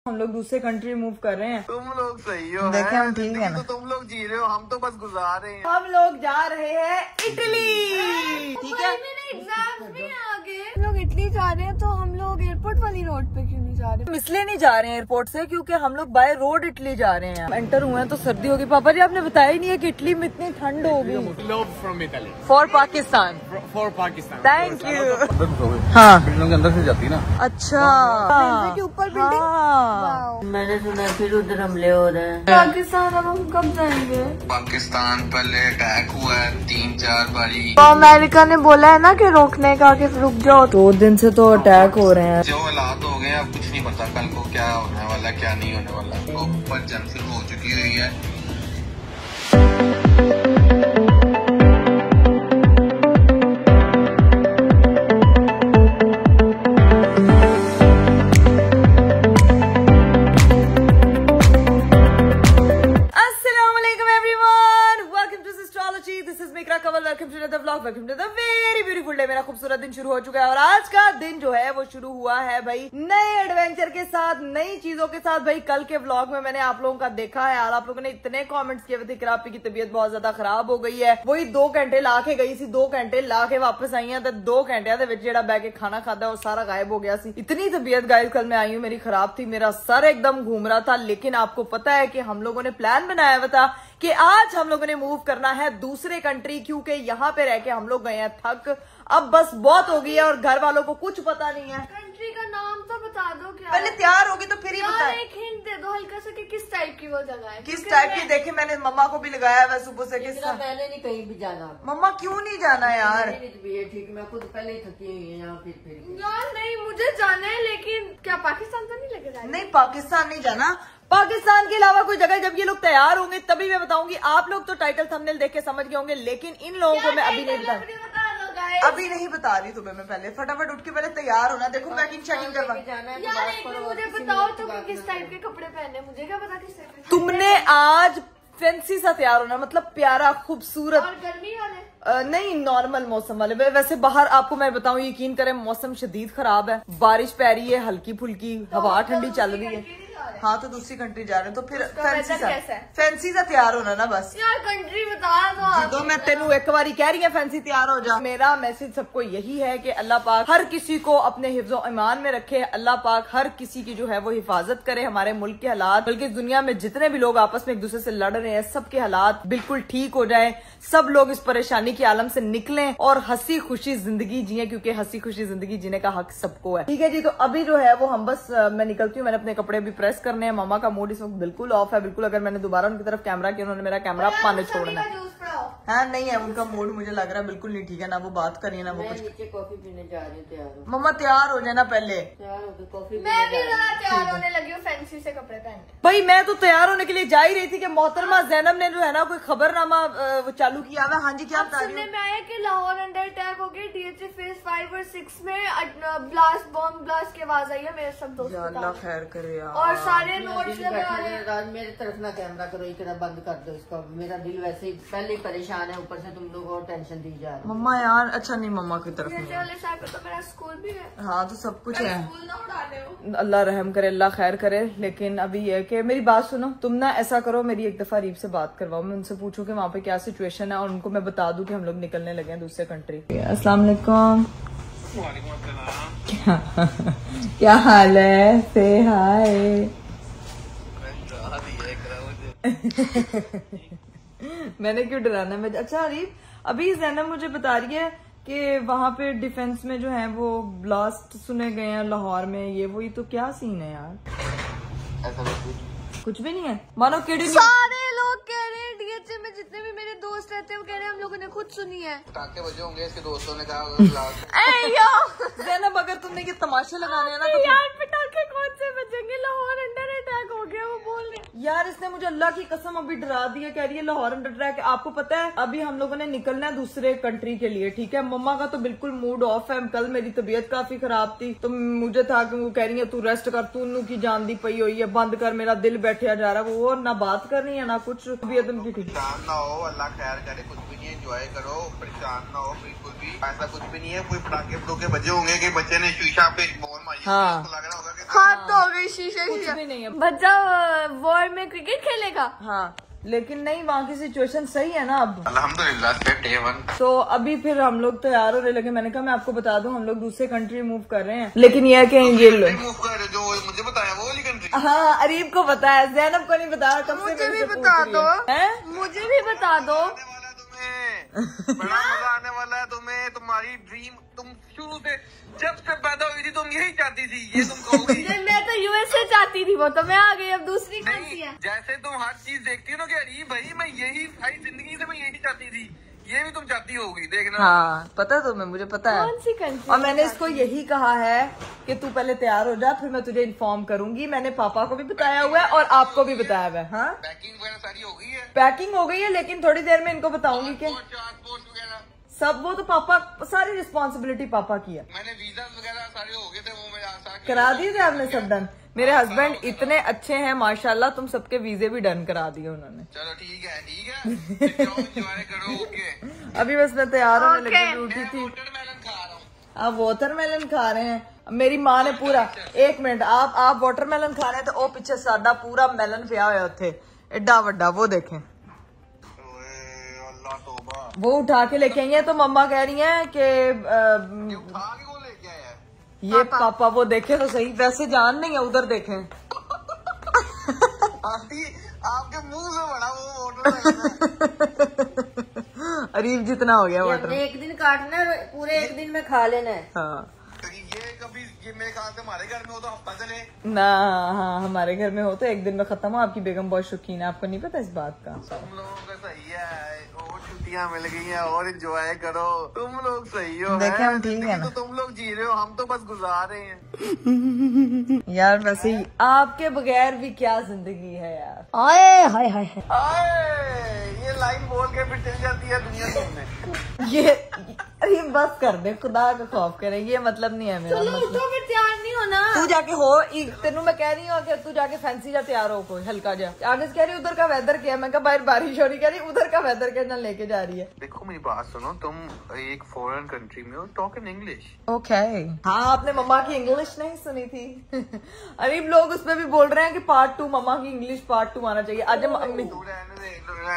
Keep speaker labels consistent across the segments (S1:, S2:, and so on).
S1: हम लोग दूसरे कंट्री मूव कर रहे हैं।
S2: तुम लोग सही हो,
S1: देखें हम ठीक है ना।
S2: तो तुम लोग जी रहे हो, हम तो बस गुजार रहे हैं।
S1: हम लोग जा रहे हैं इटली, ठीक है।
S3: मेरे एग्जाम्स भी आगे। हम लोग इटली जा रहे हैं तो हम लोग एयरपोर्ट वाली रोड पे क्यों नहीं जा रहे?
S1: हम इसलिए नहीं जा रहे हैं एयरपोर्ट से क्योंकि हम लोग बाय रोड इटली जा रहे हैं। एंटर हुए हैं तो सर्दी होगी। पापा जी आपने बताया ही नहीं है कि इटली में इतनी ठंड होगी।
S4: From Italy
S1: for Pakistan.
S4: For Pakistan.
S1: Thank you.
S4: हाँ, बिल्डिंग के अंदर से जाती ना।
S1: अच्छा,
S3: रेलवे के ऊपर बिल्डिंग।
S1: मैंने सुना फिर उधर हमले हो रहे हैं।
S3: पाकिस्तान अब हम कब जाएंगे?
S2: पाकिस्तान पहले अटैक हुआ है 3-4 बारी।
S3: तो अमेरिका ने बोला है ना कि रोकने का, कि रुक जाओ।
S1: 2 दिन से तो अटैक हो रहे हैं।
S2: जो हालात हो गए अब कुछ नहीं पता कल को क्या होने वाला क्या नहीं होने वाला। तो ऊपर जंग शुरू हो चुकी हुई है।
S1: Welcome to the very beautiful day. मेरा खूबसूरत दिन शुरू हो चुका है और आज का दिन जो है वो शुरू हुआ है भाई नए एडवेंचर के साथ, नई चीजों के साथ। भाई कल के व्लॉग में मैंने आप लोगों का देखा है और आप लोगों ने इतने कमेंट्स किए थे कि आपकी की तबीयत बहुत ज्यादा खराब हो गई है। वही 2 घंटे ला के गई सी, 2 घंटे ला के वापस आई है। 2 घंटे जेड़ा बैठ के खाना खाता है वो सारा गायब हो गया सी। इतनी तबीयत गाइस कल मैं आई हूँ मेरी खराब थी, मेरा सर एकदम घूम रहा था। लेकिन आपको पता है कि हम लोगों ने प्लान बनाया हुआ था कि आज हम लोगों ने मूव करना है दूसरे कंट्री, क्योंकि यहाँ पे रह के हम लोग गए हैं थक। अब बस बहुत हो गई है और घर वालों को कुछ पता नहीं है।
S3: कंट्री का नाम तो बता दो। क्या
S1: पहले तैयार होगी तो फिर ही
S3: यार
S1: बताए।
S3: एक हिंट दे दो हल्का सा कि किस टाइप की वो जगह है।
S1: किस टाइप की? देखिए मैंने मम्मा को भी लगाया हुआ सुबह से। किस
S5: पहले नहीं कहीं भी जाना।
S1: मम्मा क्यों नहीं जाना यार?
S5: ठीक, मैं खुद पहले ही थकी हुई है यहाँ फिर
S3: यार नहीं, मुझे जाना है लेकिन क्या पाकिस्तान तो नहीं लेके जाना?
S1: नहीं, पाकिस्तान नहीं जाना। पाकिस्तान के अलावा कोई जगह, जब ये लोग तैयार होंगे तभी मैं बताऊंगी। आप लोग तो टाइटल थंबनेल देख के समझ गए होंगे, लेकिन इन लोगों को मैं अभी नहीं बता अभी नहीं बता रही तुम्हें मैं। पहले फटाफट उठ के पहले तैयार होना। देखो पैकिंग शैकिंग करवा।
S3: यार एक मिनट मुझे बताओ तो किस टाइप के कपड़े पहने, मुझे क्या पता किस टाइप के।
S1: तुमने आज फैंसी सा तैयार होना, मतलब प्यारा खूबसूरत।
S3: और गर्मी वाले
S1: नहीं, नॉर्मल मौसम वाले। वैसे बाहर आपको मैं बताऊं, यकीन करें मौसम शदीद खराब है। बारिश पै रही है हल्की फुल्की, हवा ठंडी चल रही है। हाँ तो दूसरी कंट्री जा रहे हैं तो फिर फैंसी सा तैयार होना ना बस।
S3: यार कंट्री बता दो।
S1: मैं तेनू एक बारी कह रही है फैंसी तैयार हो जा। मेरा मैसेज सबको यही है कि अल्लाह पाक हर किसी को अपने हिफ्ज़ो ईमान में रखे। अल्लाह पाक हर किसी की जो है वो हिफाजत करे। हमारे मुल्क के हालात, बल्कि इस दुनिया में जितने भी लोग आपस में एक दूसरे से लड़ रहे हैं, सबके हालात बिल्कुल ठीक हो जाए। सब लोग इस परेशानी के आलम से निकलें और हंसी खुशी जिंदगी जिए, क्योंकि हंसी खुशी जिंदगी जीने का हक सबको है। ठीक है जी, तो अभी जो है वो हम बस मैं निकलती हूँ। मैंने अपने कपड़े भी प्रेस करने हैं। मामा का मूड इस वक्त बिल्कुल ऑफ है, बिल्कुल। अगर मैंने दोबारा उनकी तरफ कैमरा किया, उन्होंने मेरा कैमरा पाने छोड़ना है। हाँ नहीं है उनका मूड, मुझे लग रहा है बिल्कुल नहीं ठीक है। ना वो बात कर रही है ना वो कुछ।
S5: नीचे कॉफी पीने जा रही हूँ। तैयार
S1: मम्मा तैयार हो जाए ना पहले।
S5: तैयार होकर कॉफी
S3: मैं भी तैयार होने लगी हूँ फैंसी से कपड़े पहन के।
S1: भाई मैं तो तैयार होने के लिए जा ही रही थी कि मोहतरमा जैनब ने जो है ना कोई खबरनामा चालू किया हुआ। हाँ जी क्या बता रही
S3: सुनने में आया कि लाहौर अंडर अटैक हो गया। DHA फेज 5 और 6 में ब्लास्ट, बॉम्ब ब्लास्ट की आवाज आई है। मेरे सब दोस्त
S1: अल्लाह खैर करे यार।
S3: और सारे नोट्स लगा रहे हैं।
S5: मेरी तरफ ना कैमरा करो, एक बंद कर दो इसका। मेरा दिल वैसे ही पहले ही परेशान है, ऊपर से तुम लोग और टेंशन दी जा रही।
S1: मम्मा यार अच्छा नहीं, मम्मा की तरफ नहीं।
S3: वाले साहब पे तो मेरा स्कूल भी है।
S1: हाँ तो सब कुछ है।
S3: स्कूल ना उड़ाने हो।
S1: अल्लाह रहम करे, अल्लाह खैर करे। लेकिन अभी ये है कि मेरी बात सुनो, तुम ना ऐसा करो, मेरी एक दफा रीब से बात करवाओ। मैं उनसे पूछूं कि वहाँ पे क्या सिचुएशन है और उनको मैं बता दूं कि हम लोग निकलने लगे हैं दूसरे कंट्री। अस्सलाम वालेकुम। क्या हाल है? से हाय। मैंने क्यों डराना है? अच्छा अरीब, अभी जैनब मुझे बता रही है कि वहाँ पे डिफेंस में जो है वो ब्लास्ट सुने गए हैं लाहौर में। ये वही तो क्या सीन है यार?
S2: ऐसा
S1: कुछ भी नहीं है मानो केडी।
S3: सारे लोग कह रहे हैं DHA में जितने भी मेरे दोस्त रहते हैं वो कह रहे हैं हम लोगों ने खुद सुनी है।
S2: पटाखे बजे होंगे, इसके दोस्तों ने कहा।
S1: जैनब अगर तुमने ये तमाशे लगाने हैं ना तो
S3: यार पटाखे कौन से बजेंगे? लाहौर अंडर अटैक हो गया वो बोल रहे।
S1: यार इसने मुझे अल्लाह की कसम अभी डरा दिया। कह रही है लाहौर अंडर अटैक। आपको पता है अभी हम लोगों ने निकलना है दूसरे कंट्री के लिए, ठीक है। मम्मा का तो बिल्कुल मूड ऑफ है। कल मेरी तबीयत काफी खराब थी तो मुझे था कि वो कह रही है तू रेस्ट कर, तू की जान दी पई हुई है, बंद कर, मेरा दिल बैठा जा रहा है। वो ना बात कर रही है ना कुछ। तबीयत उनकी ठीक
S2: परेशान ना हो, अल्लाह खैर करे। कुछ भी नहीं, एंजॉय करो, परेशान ना हो बिल्कुल भी। ऐसा कुछ भी नहीं है। कोई पटाखे बजे होंगे कि बच्चे ने शीशा पे बॉल मारी,
S1: हाँ।
S2: लग रहा होगा कि
S3: हाथ तो हो गई शीशे
S1: कुछ
S3: शीशे।
S1: भी नहीं है।
S3: बच्चा वॉर में क्रिकेट खेलेगा।
S1: हाँ, लेकिन नहीं, वहाँ की सिचुएशन सही है ना अब।
S2: अल्हम्दुलिल्लाह डे 1।
S1: तो अभी फिर हम लोग तैयार हो रहे, लेकिन मैंने कहा मैं आपको बता दूं हम लोग दूसरे कंट्री मूव कर रहे हैं, लेकिन ये है कि ये लोग
S2: मूव कर रहे जो मुझे बताया वो वाली कंट्री।
S1: हाँ, अरीब को पता है, जैनब को नहीं बताया। कब से
S3: मुझे
S1: मेरे
S3: भी
S1: से पूछ
S3: बता
S1: रही
S3: दो,
S1: है? हैं?
S3: मुझे भी बता दो।
S2: बड़ा मजा आने वाला है तुम्हें। तुम्हारी ड्रीम, तुम शुरू से जब से पैदा हुई थी तुम यही चाहती थी, ये तुम कहोगी।
S3: मैं तो यूएसए चाहती थी, वो तो मैं आ गई, अब दूसरी कौन सी है?
S2: जैसे तुम हर चीज देखती हो ना कि अरे भाई मैं यही सारी जिंदगी से मैं यही चाहती थी, ये भी तुम चाहती होगी, देखना।
S1: हाँ, पता है तुम्हें, मुझे पता है।
S3: कौन सी कंट्री?
S1: और मैंने इसको यही कहा है कि तू पहले तैयार हो जा, फिर मैं तुझे इन्फॉर्म करूंगी। मैंने पापा को भी बताया हुआ है और आपको भी बताया हुआ है। हाँ,
S2: पैकिंग वगैरह सारी हो गई है।
S1: पैकिंग हो गई है, लेकिन थोड़ी देर में इनको बताऊंगी कि
S2: पासपोर्ट वगैरह
S1: सब, वो तो पापा, सारी रिस्पॉन्सिबिलिटी पापा की है।
S2: मैंने वीजा वगैरह सारे हो गए थे, वो मैं
S1: करा दिए थे आपने सब डन। मेरे हस्बैंड इतने अच्छे हैं माशाल्लाह, तुम सबके वीजे भी डन करा दिए उन्होंने।
S2: चलो ठीक है एंजॉय करो। ओके,
S1: अभी बस मैं तैयार होने
S3: Okay.
S1: लगी, उठी थी।
S2: वाटरमेलन खा रहा हूँ।
S1: आप वाटरमेलन खा रहे हैं? मेरी माँ ने पूरा, एक मिनट, आप वाटरमेलन खा रहे हैं तो वो पीछे साडा पूरा मेलन पिया हुआ थे, एडा वड्डा, वो देखें।
S2: अल्लाह तौबा,
S1: वो उठा के लेके आई है, तो मम्मा कह रही हैं कि
S2: खा के वो लेके आया है।
S1: ये पापा वो देखे तो सही, वैसे जान नहीं है, उधर देखें।
S2: आंटी आपके मुंह से बड़ा वो वाटरमेलन।
S1: अरीब जितना हो गया
S5: ये
S1: वाटर।
S5: हमने एक दिन काटना है, पूरे एक दिन में खा लेना है।
S1: हाँ
S2: ये कभी ये मेरे ख्याल से हमारे घर में हो तो हफ्ता चले।
S1: ना, हाँ, हमारे घर में हो तो एक दिन में खत्म हो। आपकी बेगम बहुत शौकीन है, आपको नहीं पता इस बात का।
S2: तुम लोगों का सही है, और छुट्टियां मिल गई हैं और एंजॉय करो। तुम लोग सही हो,
S1: देखें, हम ठीक है ना।
S2: तो तुम लोग जी रहे हो, हम तो बस गुजार रहे हैं।
S1: यार वैसे ही आपके बगैर भी क्या जिंदगी है यार।
S5: आए हाय हाय हाय।
S2: आए, ये लाइन बोल के फिर चल जाती है दुनिया घूमने।
S1: ये बस कर दे, खुदा का खौफ करे, ये मतलब नहीं है मेरा।
S3: चलो
S1: मतलब
S3: उठो, फिर तैयार नहीं होना।
S1: तू जाके हो, तेनू मैं कह रही हूँ कि तू जाके फैंसी जा, तैयार हो कोई हल्का जा। आगे से कह रही उधर का वेदर क्या है, मैं कहा बाहर बारिश हो रही, कह रही उधर का वेदर क्या ना लेके जा रही है।
S2: देखो मेरी बात सुनो, तुम एक फॉरेन कंट्री में हो, टॉक इन इंग्लिश।
S1: ओके। हाँ, आपने मम्मा की इंग्लिश नहीं सुनी थी। अरे लोग उसमें भी बोल रहे हैं कि पार्ट 2, मम्मा की इंग्लिश पार्ट 2 आना चाहिए। आज मम्मी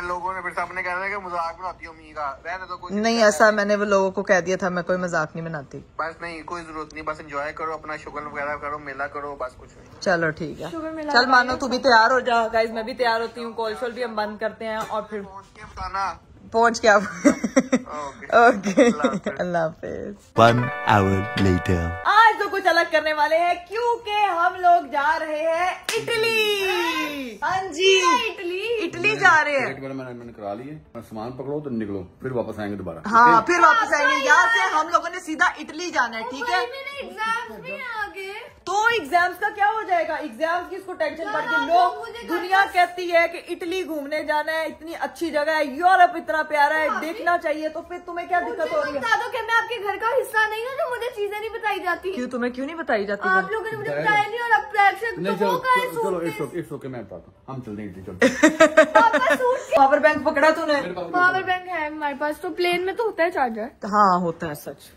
S2: लोगों ने फिर सामने कह रहे हैं कि मजाक बनाती हो मम्मी का, रहने दो। कोई
S1: नहीं, ऐसा मैंने वो लोगों को कह दिया था, मैं कोई मजाक नहीं बनाती।
S2: बस नहीं, कोई जरूरत नहीं, बस एंजॉय करो, अपना शुगर वगैरह करो, मेला करो, बस कुछ नहीं।
S1: चलो ठीक है, चल मानो तू भी तैयार हो जा। गाइज मैं भी तैयार होती हूँ, कॉल शॉल भी हम बंद करते हैं और फिर
S2: पहुंच के बताना।
S1: पहुंच के आप। ओके,
S2: अल्लाह
S1: अल्लाह हाफिज।
S6: 1 hour later.
S1: आज तो कुछ अलग करने वाले हैं, क्योंकि हम लोग जा रहे हैं इटली। हाँ जी, इटली जा रहे हैं।
S4: एक बार मैंने करा लिए, सामान पकड़ो तो निकलो, फिर वापस आएंगे दोबारा।
S1: हाँ, फिर वापस आएंगे। यहाँ से हम लोगों ने सीधा इटली जाना है, ठीक है।
S3: मेरे एग्जाम्स भी हैं आगे।
S1: तो एग्जाम्स का क्या हो जाएगा, एग्जाम्स की इसको टेंशन पड़ गई। लोग,
S3: मुझे
S1: दुनिया कहती है कि इटली घूमने जाना है, इतनी अच्छी जगह है, यूरोप इतना प्यारा है, देखना चाहिए, तो फिर तुम्हें क्या दिक्कत हो रही है?
S3: बता दो कि मैं आपके घर का हिस्सा नहीं हूँ, जो मुझे चीजें नहीं बताई जाती।
S1: क्यों, तुम्हें क्यों नहीं बताई जाती?
S3: आप लोगों ने मुझे बताया नहीं, और अब प्रेक्षक
S4: नहीं,
S3: तो वो का है
S4: चलो
S3: सूटकेस।
S4: इट्स ओके, मैं बताता हूँ, हम चलते हैं इटली, चलते।
S3: पापा सूटकेस।
S1: पावर बैंक पकड़ा तूने?
S3: पावर बैंक है हमारे पास, तो प्लेन में तो होता है चार्जर।
S1: हाँ, होता है सच।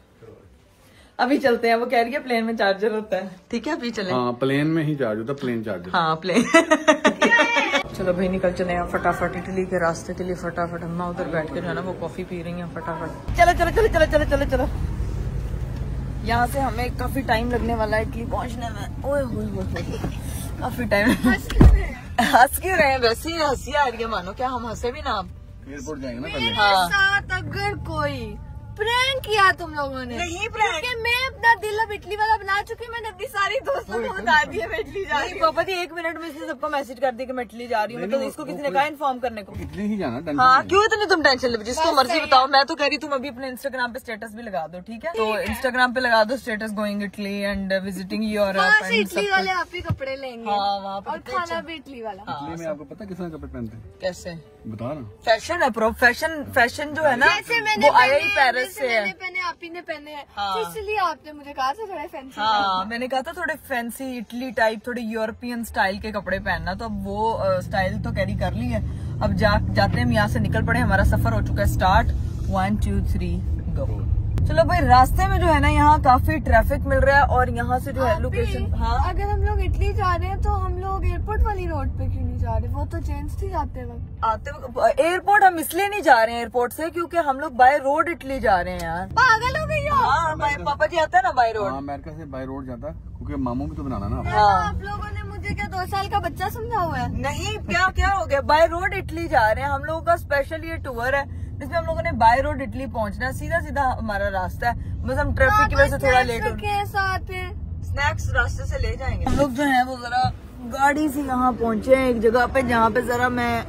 S1: अभी चलते हैं, वो कह रही है प्लेन में चार्जर होता है। ठीक है, अभी चले।
S4: हाँ, प्लेन में ही चार्ज होता है, प्लेन चार्जर।
S1: हाँ, प्लेन। चलो भाई, निकल चले हैं फटाफट इटली के रास्ते के लिए। फटाफट अम्मा उधर बैठ के जो है ना वो कॉफी पी रही हैं। फटाफट चलो चलो चलो चलो चलो चलो चलो। यहाँ से हमें काफी टाइम लगने वाला है इटली पहुँचने में। ओए काफी टाइम। हंस क्यों रहे हैं? वैसे ही हंसी आ रही है, मानो क्या हम हंसे भी ना। अब
S4: एयरपोर्ट जाएंगे ना पहले।
S1: हाँ,
S3: साथ अगर कोई प्रैंक किया तुम लोगों ने,
S1: नहीं प्रैंक।
S3: क्योंकि मैं अपना दिल अब इटली वाला बना चुकी हूँ। मैंने अपनी सारी दोस्तों को बता दिया मैं इटली जा रही हूँ। पापा जी 1 मिनट में इसने सबको मैसेज कर दिया कि मैं इटली जा रही हूँ। मतलब इसको किसी ने कहा इन्फॉर्म करने को?
S4: इटली ही जाना, टेंशन
S1: हाँ,
S4: नहीं।
S1: क्यों इतनी तुम टेंशन ले? जिसको मर्जी बताओ। मैं तो कह रही तुम अभी अपने इंस्टाग्राम पे स्टेटस भी लगा दो, ठीक है? तो इंस्टाग्राम पे लगा दो status, going Italy and visiting Europe
S3: वहाँ से
S1: एंड
S3: इटली वाले आप ही कपड़े लेंगे।
S1: हाँ, वहाँ पे
S3: और खाना भी इटली वाला।
S4: इटली में आपको पता है किस तरह कपड़े पहनते हैं?
S1: कैसे
S4: बता ना।
S1: फैशन है प्रो, फैशन जो है ना
S3: जैसे मैंने
S1: वो आया ही
S3: पहने,
S1: पेरिस से है।
S3: मैंने पहने, आप ही ने पहने हैं,
S1: हाँ।
S3: तो इसलिए आपने मुझे कहा था थोड़ा फैंसी।
S1: हाँ, मैंने कहा था थोड़े फैंसी इटली टाइप, थोड़े यूरोपियन स्टाइल के कपड़े पहनना, तो अब वो स्टाइल तो कैरी कर ली है। अब जाते हैं हम यहाँ से, निकल पड़े। हमारा सफर हो चुका है स्टार्ट। 1 2 3 गो। चलो भाई, रास्ते में जो है ना यहाँ काफी ट्रैफिक मिल रहा है और यहाँ से जो है लोकेशन। हाँ,
S3: अगर हम लोग इटली जा रहे हैं तो हम लोग एयरपोर्ट वाली रोड पे क्यों नहीं जा रहे? वो तो चेंज थी जाते वक्त।
S1: एयरपोर्ट हम इसलिए नहीं जा रहे हैं एयरपोर्ट से, क्योंकि हम लोग बाय रोड इटली जा रहे हैं यार।
S3: पागल हो गई हो?
S1: हाँ, पापा जी आता है ना बाय रोड।
S4: अमेरिका से बाय रोड जाता क्योंकि मामू भी तो बनाना ना।
S1: हाँ,
S3: आप लोगों ने मुझे क्या 2 साल का बच्चा समझा हुआ है?
S1: नहीं, क्या हो गया, बाय रोड इटली जा रहे हैं हम लोगों का स्पेशल ये टूर है जिसमें हम लोगों ने बाय रोड इटली पहुंचना है। सीधा हमारा रास्ता है, बस हम ट्रैफिक की वजह से थोड़ा लेट हो रहे हैं।
S3: साथ है
S1: स्नैक्स रास्ते से ले जाएंगे हम लोग। जो है वो जरा गाड़ी से यहाँ पहुंचे हैं एक जगह पे जहाँ पे जरा मैं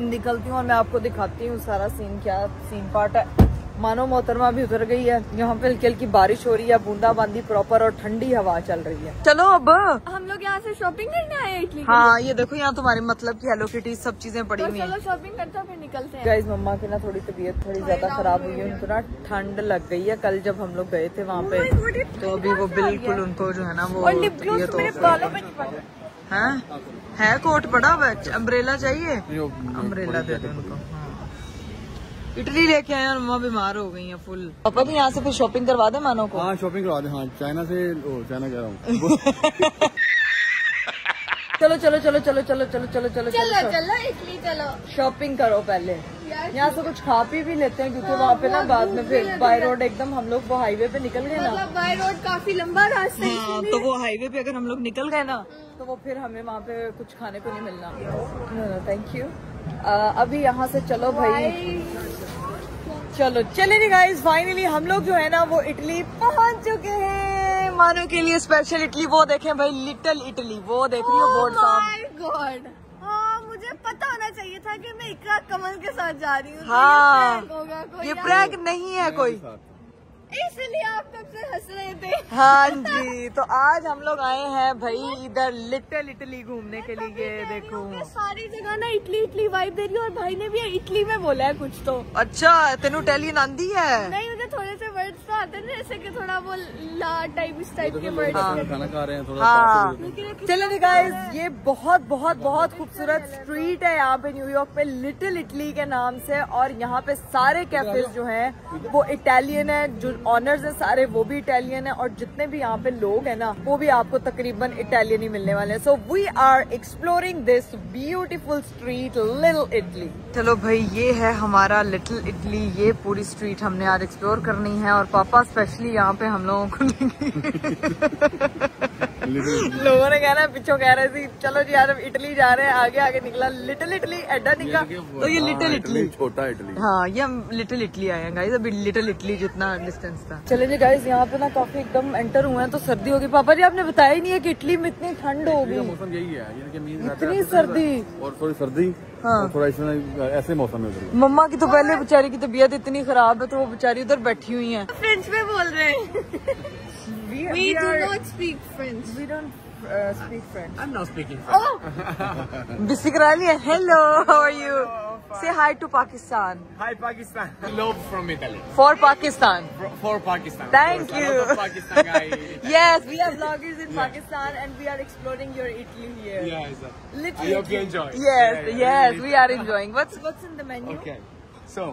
S1: निकलती हूँ और मैं आपको दिखाती हूँ सारा सीन, क्या सीन पार्ट है। मानो मोहतरमा भी उतर गई है, यहाँ पे हल्की हल्की बारिश हो रही है, बूंदाबांदी प्रॉपर और ठंडी हवा चल रही है। चलो अब
S3: हम लोग यहाँ से शॉपिंग करने आए हैं इटली।
S1: हाँ, ये देखो यहाँ तुम्हारे मतलब की हेलो किटी सब चीजें पड़ी हुई
S3: चलो
S1: हैं।
S3: शॉपिंग करते हैं फिर निकलते हैं।
S1: गाइस, मम्मा की ना थोड़ी तबीयत थोड़ी ज्यादा खराब हुई है, उनको ना ठंड लग गई है। कल जब हम लोग गए थे वहाँ पे तो अभी वो बिल्कुल उनको जो है ना वो तबीयत
S3: मेरे बालों पे नहीं पड़ा।
S1: है कोट पड़ा हुआ है, अम्ब्रेला चाहिए, अम्ब्रेला दे दो उनको। इटली लेके आए और मम्मा बीमार हो गई हैं फुल। पापा जी यहाँ से फिर शॉपिंग करवा दे मानो को।
S4: हाँ, शॉपिंग करवा दे। हाँ, चाइना से चाइना कह रहा हूँ।
S1: चलो
S3: इटली चलो
S1: शॉपिंग करो पहले, यहाँ से कुछ खा पी भी लेते हैं क्योंकि वहाँ पे ना बाद में फिर बाय रोड एकदम हम लोग वो हाईवे पे निकल गए ना।
S3: मतलब बाय रोड काफी लंबा रास्ता है।
S1: हाँ, तो वो हाईवे पे अगर हम लोग निकल गए ना तो वो फिर हमें वहाँ पे कुछ खाने को नहीं मिलना। No thank you. अभी यहाँ से चलो भाई, चलो चले नहीं गाइस, फाइनली हम लोग जो है ना वो इटली पहुँच चुके हैं। मानो के लिए स्पेशल इटली, वो देखें भाई, लिटिल इटली, वो देख रही हो बोर्ड साहब।
S3: गॉड, हाँ मुझे पता होना चाहिए था कि मैं इकरा कमल के साथ जा रही हूँ।
S1: हाँ, ये प्रैंक नहीं है कोई,
S3: इसलिए आप तब से हंस रहे थे।
S1: हाँ जी, तो आज हम लोग आए हैं भाई इधर लिटिल इटली घूमने के लिए। ये देखो
S3: सारी जगह ना इटली इटली वाइब दे रही है और भाई ने भी इटली में बोला है कुछ तो।
S1: अच्छा, तेनू इटालियन आंदी है?
S3: नहीं, मुझे थोड़े से वर्ड्स तो आते हैं जैसे कि थोड़ा वो ला टाइप इस टाइप के वर्ड्स।
S4: खाना खा रहे हैं थोड़ा।
S1: हाँ, चलिए गाइस, ये बहुत बहुत बहुत खूबसूरत स्ट्रीट है यहाँ पे न्यूयॉर्क पे, लिटिल इटली के नाम से। और यहाँ पे सारे कैफेज जो हैं वो इटालियन है, जो ऑनर्स हैं सारे वो भी इटालियन है, और जितने भी यहाँ पे लोग हैं ना वो भी आपको तकरीबन इटालियन ही मिलने वाले हैं। So we are exploring this beautiful street Little Italy. चलो भाई, ये है हमारा लिटिल इटली, ये पूरी स्ट्रीट हमने आज एक्सप्लोर करनी है और पापा स्पेशली यहाँ पे हम लोगों को लोगों ने कहना पिछो कह रहे थे चलो जी यार हम इटली जा रहे हैं, आगे आगे निकला लिटिल इटली, एडा निकला तो ये लिटिल इटली,
S4: छोटा इटली।
S1: हाँ, ये हम लिटिल इटली आए हैं गाइस, अभी लिटिल इटली जितना डिस्टेंस था। चले जी गाइस, यहाँ पे ना काफी एकदम एंटर हुए हैं तो सर्दी होगी। पापा जी आपने बताया ही नहीं है कि इटली में इतनी ठंड होगी।
S4: मौसम यही है,
S1: इतनी सर्दी
S4: और थोड़ी सर्दी। हाँ, थोड़ा ऐसे मौसम है।
S1: मम्मा की तो पहले बेचारी की तबीयत इतनी खराब है तो वो बेचारी उधर बैठी हुई है।
S3: फ्रेंच में बोल रहे हैं। We do not speak French.
S1: We don't speak French.
S2: I'm not speaking.
S1: Busy करा लिया। Hello, how are you? Say hi to Pakistan.
S2: Hi Pakistan. Love from Italy.
S1: For Pakistan.
S2: For Pakistan.
S1: Thank you.
S2: A lot of Pakistan guy.
S1: Yes, we are vloggers in Pakistan and we are exploring your Italy here.
S2: Yeah, exactly.
S1: Literally.
S2: I hope you enjoy.
S1: Yes,
S2: Yeah,
S1: yes,
S2: yeah.
S1: we are enjoying. What's in the menu?
S2: Okay. So,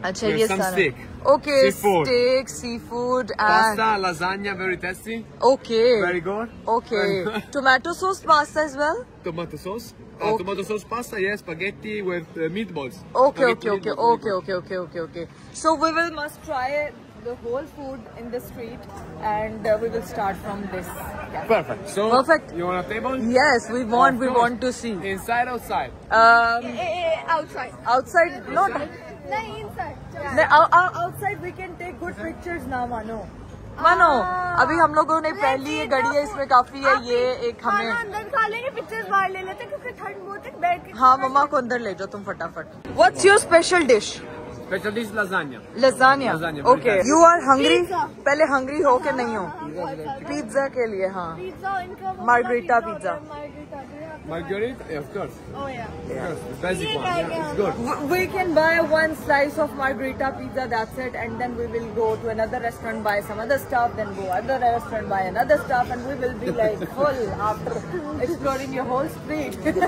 S1: अच्छा,
S2: we have
S1: ये
S2: some
S1: सारा।
S2: steak.
S1: Okay,
S2: Seafood.
S1: steak, seafood, and
S2: pasta, lasagna, very tasty.
S1: okay,
S2: Very good.
S1: okay. Tomato sauce pasta as well.
S2: Tomato sauce.
S1: Okay.
S2: Tomato sauce pasta, yes. Spaghetti with meatballs.
S1: Okay,
S2: Spaghetti
S1: okay.
S2: meatballs.
S1: So we will must try the whole food in the street, and we will start from this. Yeah.
S2: Perfect. So,
S1: Perfect.
S2: you want a table?
S1: Yes, we want
S2: Of course.
S1: to see.
S2: Inside, outside.
S3: Outside.
S1: Outside, not.
S3: नहीं, inside.
S1: Outside we can take good pictures now, मानो अभी हम लोगों ने पहली ये गाड़ी है, इसमें काफी है, ये एक हमें
S3: अंदर खा लेंगे, पिक्चर्स बाहर ले लेते क्योंकि ठंड बहुत है, बैठ के।
S1: हाँ, मम्मा को अंदर ले जाओ तुम फटाफट। What's your special dish?
S2: Special dish lasagna.
S1: Lasagna.
S2: Lasagna,
S1: Okay.
S2: very
S1: You are hungry?
S3: Pizza.
S1: पहले hungry हो के नहीं हो? पिज्जा के लिए, हाँ।
S3: पिज्जा इनका
S1: Margherita pizza.
S2: Margherita? Yeah, of course.
S3: Oh yeah.
S2: Of course. The basic
S3: ये
S2: one.
S3: खाएंगे
S2: Yeah,
S3: हम।
S2: it's good.
S1: We can buy one slice of margherita pizza, that's it, and then we will go to another restaurant, buy some other stuff, then go other restaurant, buy another stuff, and we will be like full after exploring your whole street.
S2: Good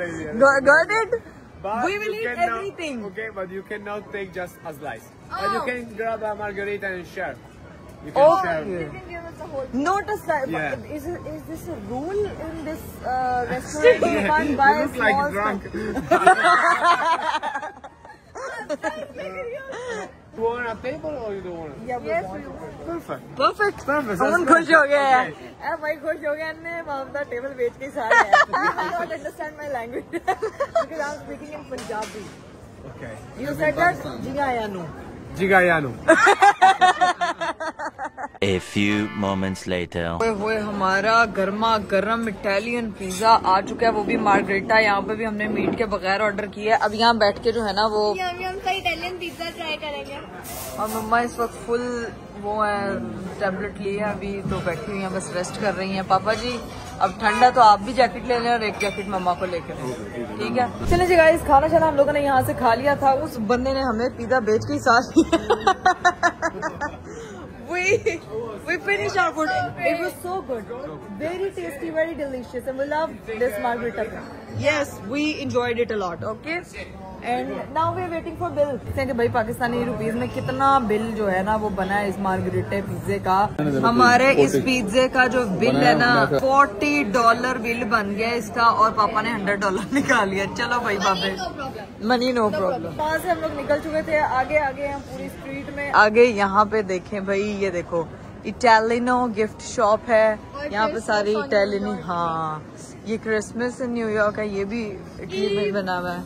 S2: idea.
S1: Got it?
S7: But
S1: We will
S7: you
S1: eat
S7: cannot-
S1: everything.
S7: Okay, but you cannot take just a slice. But
S3: Oh.
S7: you can grab a margarita and share. You can share.
S3: You can give us the whole.
S1: Not a slice.
S7: Yeah.
S1: Is this a rule in this restaurant? You can't buy
S7: You
S1: a
S7: look like
S1: small
S7: drunk. You want a table or you don't want it?
S1: Yes,
S7: Perfect.
S1: perfect.
S7: Perfect.
S1: Aman
S7: That's
S1: खुश
S7: good.
S1: हो गया है।
S7: Okay.
S1: भाई खुश हो गया ने मामला टेबल बेच के सारे है। You don't understand my language because I'm speaking in Punjabi.
S7: Okay.
S1: You said that Jigayanu.
S7: Gigayanu.
S6: A few moments later.
S1: ओए हमारा गर्मा गर्म इटालियन पिज्जा आ चुका है, वो भी मार्गरेटा। यहाँ पे भी हमने मीट के बगैर ऑर्डर किया है। अब यहाँ बैठ के जो है ना वो
S3: हम का इटालियन पिज्जा ट्राई करेंगे।
S1: और मम्मा इस वक्त फुल वो है टेबलेट ली है अभी, तो बैठी हुई हैं बस रेस्ट कर रही हैं। पापा जी अब ठंडा तो आप भी जैकेट ले लें और एक जैकेट मम्मा को लेकर ठीक है। चलिए जी गाइस, खाना शाना हम लोगों ने यहाँ से खा लिया था। उस बंदे ने हमें पिज्जा बेच के ही साथ We finished our food. It was so good, very tasty, very delicious, and we love this margarita. Yes, we enjoyed it a lot. Okay, and now we are waiting for bill. कि भाई Pakistani rupees में कितना bill जो है ना वो बना है इस मार्गरेटे पिज्जे का। हमारे इस पिज्जे का जो बिल है ना $40 बिल बन गया इसका, और पापा ने $100 निकाल लिया। चलो भाई बाबे, मनी नो प्रॉब्लम। वहाँ से हम लोग निकल चुके थे, आगे आगे हम पूरी स्ट्रीट में आगे। यहाँ पे देखें भाई, ये देखो इटालिनो गिफ्ट शॉप है। यहाँ पे सारी इटालियन, हाँ ये क्रिसमस इन न्यूयॉर्क है, ये भी इटली में बना हुआ है।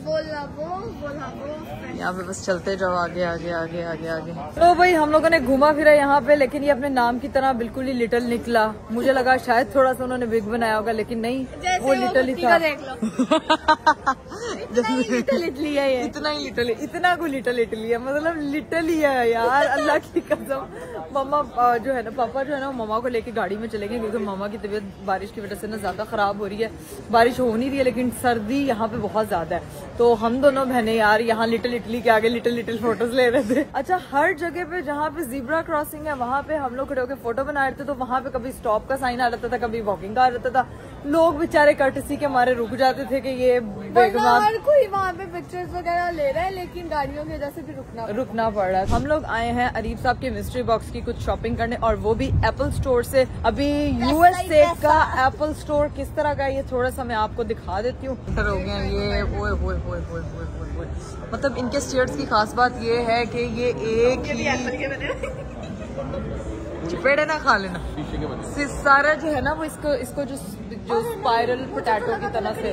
S1: यहाँ पे बस चलते जाओ आगे आगे आगे आगे आगे। तो भाई हम लोगों ने घूमा फिरा यहाँ पे, लेकिन ये अपने नाम की तरह बिल्कुल ही लिटिल निकला। मुझे लगा शायद थोड़ा सा उन्होंने बिग बनाया होगा, लेकिन नहीं, वो लिटिल ही था। लिटिल इटली है ये, इतना ही लिटिल, इतना को लिटिल इटली है, मतलब लिटिल ही है यार, अल्लाह की कसम। मम्मा जो है ना, पापा जो है ना, मम्मा को लेके गाड़ी में चले गए क्योंकि मम्मा की तबीयत बारिश की वजह से ना ज्यादा खराब हो रही है। बारिश हो नहीं रही है लेकिन सर्दी यहाँ पे बहुत ज्यादा है, तो हम दोनों बहनें यार यहाँ लिटिल इटली के आगे लिटिल लिटिल फोटोज ले रहे थे। अच्छा, हर जगह पे जहाँ पे जीब्रा क्रॉसिंग है वहाँ पे हम लोग खड़े होकर फोटो बना रहे थे, तो वहाँ पे कभी स्टॉप का साइन आ रहता था, कभी वॉकिंग का आ रहता था। लोग बेचारे कर्टसी के मारे रुक जाते थे कि ये बेगमात।
S3: हर कोई वहाँ पे पिक्चर्स वगैरह ले रहा है, लेकिन गाड़ियों की वजह से भी रुकना पड़ रहा है। हम लोग आए हैं अरीफ साहब के मिस्ट्री बॉक्स की कुछ शॉपिंग करने, और वो भी एप्पल स्टोर से। अभी यूएसए का एप्पल स्टोर किस तरह का है ये थोड़ा सा मैं आपको दिखा देती हूँ। हो गया ये, ओए होए होए होए होए, मतलब इनके स्टेट्स की खास बात ये है कि ये एक ही चपेड़े ना खा लेना, सारा जो है ना वो इसको जो स्पाइरल पोटैटो की तरह से,